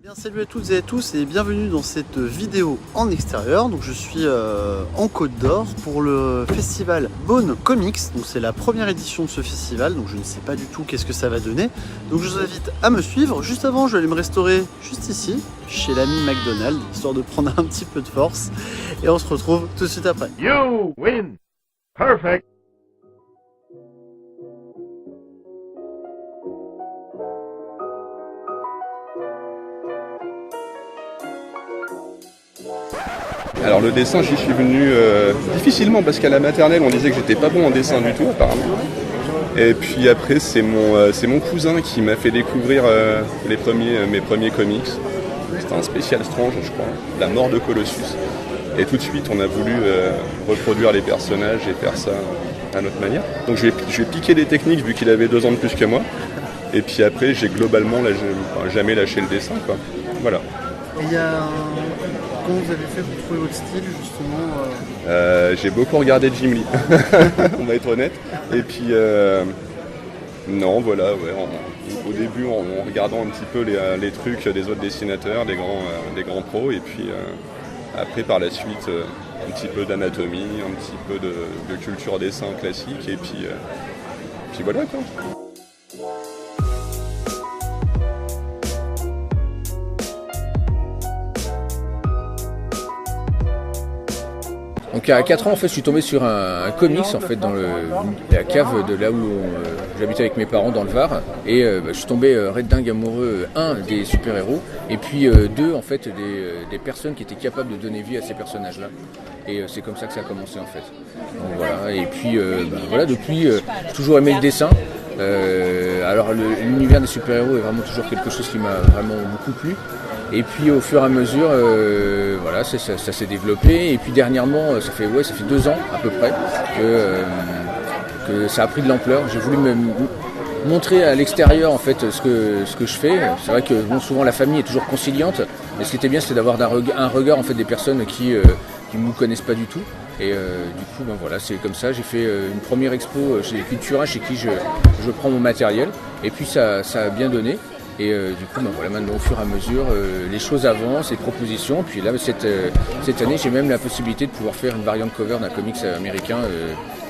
Bien, salut à toutes et à tous et bienvenue dans cette vidéo en extérieur. Donc je suis en Côte d'Or pour le festival Beaune Comics. Donc c'est la première édition de ce festival, donc je ne sais pas du tout qu'est-ce que ça va donner. Donc je vous invite à me suivre. Juste avant, je vais aller me restaurer juste ici, chez l'ami McDonald, histoire de prendre un petit peu de force. Et on se retrouve tout de suite après. You win! Perfect! Alors le dessin, j'y suis venu difficilement parce qu'à la maternelle on disait que j'étais pas bon en dessin du tout apparemment. Et puis après c'est mon cousin qui m'a fait découvrir mes premiers comics. C'était un spécial Strange je crois, La mort de Colossus. Et tout de suite on a voulu reproduire les personnages et faire ça à notre manière. Donc je vais piquer des techniques vu qu'il avait 2 ans de plus que moi. Et puis après j'ai globalement jamais lâché le dessin quoi. Voilà. Et il y a comment vous avez fait pour trouver votre style justement J'ai beaucoup regardé Jim Lee, on va être honnête. Et puis non voilà, ouais, au début en regardant un petit peu les trucs des autres dessinateurs, des grands pros, et puis après par la suite un petit peu d'anatomie, un petit peu de culture dessin classique, et puis voilà quoi. Donc à 4 ans en fait je suis tombé sur un comics en fait dans la cave de là où j'habitais avec mes parents dans le Var et je suis tombé red dingue amoureux des super-héros et puis 2 en fait des personnes qui étaient capables de donner vie à ces personnages-là et c'est comme ça que ça a commencé en fait. Donc voilà, et puis voilà, depuis j'ai toujours aimé le dessin. Alors l'univers des super-héros est vraiment toujours quelque chose qui m'a vraiment beaucoup plu. Et puis au fur et à mesure, voilà, ça s'est développé. Et puis dernièrement, ça fait 2 ans à peu près que ça a pris de l'ampleur. J'ai voulu me montrer à l'extérieur en fait ce que je fais. C'est vrai que bon, souvent la famille est toujours conciliante, mais ce qui était bien, c'est d'avoir un regard en fait des personnes qui ne nous connaissent pas du tout. Et du coup, ben voilà, c'est comme ça. J'ai fait une première expo chez Cultura, chez qui je prends mon matériel. Et puis ça a bien donné. Et du coup, ben voilà, maintenant au fur et à mesure, les choses avancent, les propositions. Puis là, cette année, j'ai même la possibilité de pouvoir faire une variante cover d'un comics américain,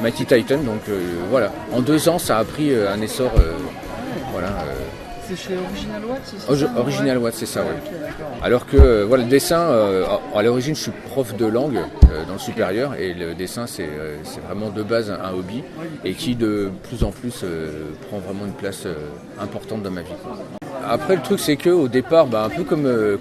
Mighty Titan. Donc voilà, en 2 ans, ça a pris un essor. Voilà. C'est chez Original Watt, c'est ça? Original Watt, c'est ça, ouais. Okay, alors que voilà, le dessin, à l'origine, je suis prof de langue dans le supérieur et le dessin, c'est vraiment de base un hobby et qui de plus en plus prend vraiment une place importante dans ma vie. Après, le truc, c'est qu'au départ, un peu comme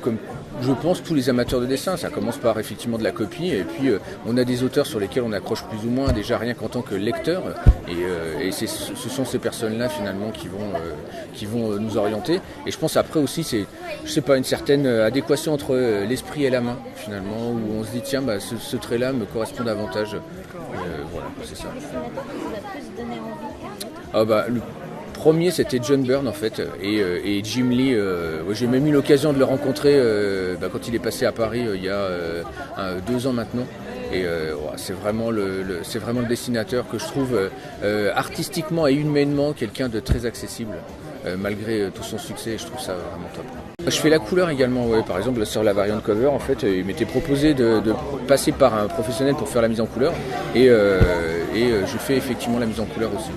je pense tous les amateurs de dessin, ça commence par effectivement de la copie et puis on a des auteurs sur lesquels on accroche plus ou moins déjà rien qu'en tant que lecteur et ce sont ces personnes-là finalement qui vont nous orienter et je pense après aussi c'est, je sais pas, une certaine adéquation entre l'esprit et la main finalement où on se dit tiens ce trait-là me correspond davantage. Voilà, c'est ça. Le premier c'était John Byrne en fait et Jim Lee, j'ai même eu l'occasion de le rencontrer quand il est passé à Paris il y a 2 ans maintenant et c'est vraiment le dessinateur que je trouve artistiquement et humainement quelqu'un de très accessible malgré tout son succès. Je trouve ça vraiment top. Je fais la couleur également, ouais. Par exemple sur la variante cover en fait il m'était proposé de passer par un professionnel pour faire la mise en couleur et je fais effectivement la mise en couleur aussi.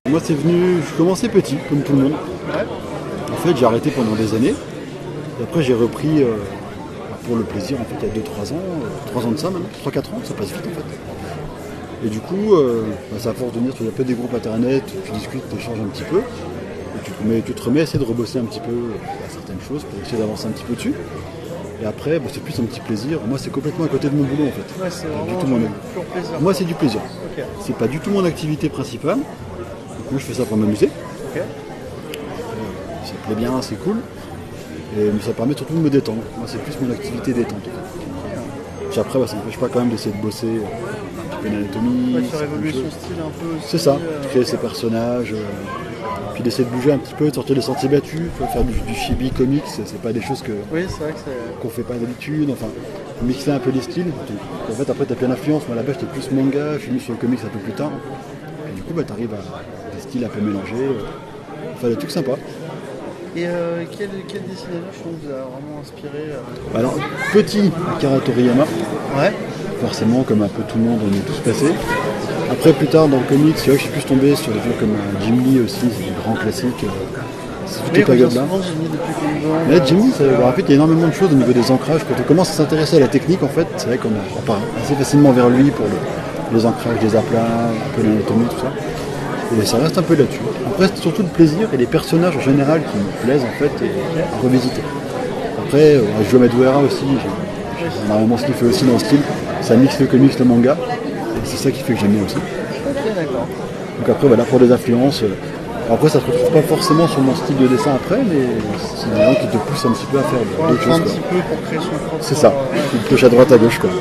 Moi c'est venu, je commençais petit, comme tout le monde. En fait j'ai arrêté pendant des années. Et après j'ai repris pour le plaisir en fait il y a 2-3 ans, 3 ans de ça maintenant, 3-4 ans, ça passe vite en fait. Et du coup, ça à force de venir sur des groupes internet, tu discutes, tu échanges un petit peu. Et tu te remets à essayer de rebosser un petit peu certaines choses pour essayer d'avancer un petit peu dessus. Et après, c'est plus un petit plaisir. Moi, c'est complètement à côté de mon boulot en fait. Ouais, c'est du tout mon... plaisir. Moi, c'est du plaisir. Okay. C'est pas du tout mon activité principale. Donc, moi, je fais ça pour m'amuser. Okay. Ça me plaît bien, c'est cool. Et ça permet surtout de me détendre. Moi, c'est plus mon activité détente. Puis après, ça n'empêche pas quand même d'essayer de bosser un petit peu d'anatomie. Faire évoluer son style un peu aussi. C'est ça, créer ses personnages. Puis d'essayer de bouger un petit peu, de sortir des sentiers battus, faire du chibi comics, c'est pas des choses Oui, c'est vrai que c'est... qu'on fait pas d'habitude, enfin mixer un peu les styles. Donc, en fait après t'as plein d'influences, moi là-bas j'étais plus manga, je suis venu sur le comics un peu plus tard. Et du coup t'arrives à des styles un peu mélangés, enfin des trucs sympas. Et quel dessinateur je trouve vous a vraiment inspiré Alors petit Akira Toriyama, Ouais. forcément comme un peu tout le monde on est tous passés. Après plus tard dans le comics, c'est vrai que je suis plus tombé sur des gens comme Jim Lee aussi, c'est des grands classiques. C'est toute cette période-là. Jimmy depuis combien de temps Mais Jimmy, en fait, il y a énormément de choses au niveau des ancrages. Quand on commence à s'intéresser à la technique, en fait, c'est vrai qu'on part assez facilement vers lui pour les ancrages des aplats, un peu l'anatomie, tout ça. Et ça reste un peu là-dessus. Après, c'est surtout le plaisir et les personnages en général qui me plaisent, en fait, à revisiter. Après, je joue à Maduera aussi. J'ai énormément ce qu'il fait aussi dans le style. Ça mixe le comics, le manga. Et c'est ça qui fait que j'aime bien aussi. Ok, d'accord. Donc après, voilà, pour des influences. Après, ça se retrouve pas forcément sur mon style de dessin après, mais c'est des gens qui te poussent un petit peu à faire d'autres Un choses. petit peu pour créer son propre... C'est ça, il te touche à droite à gauche quoi.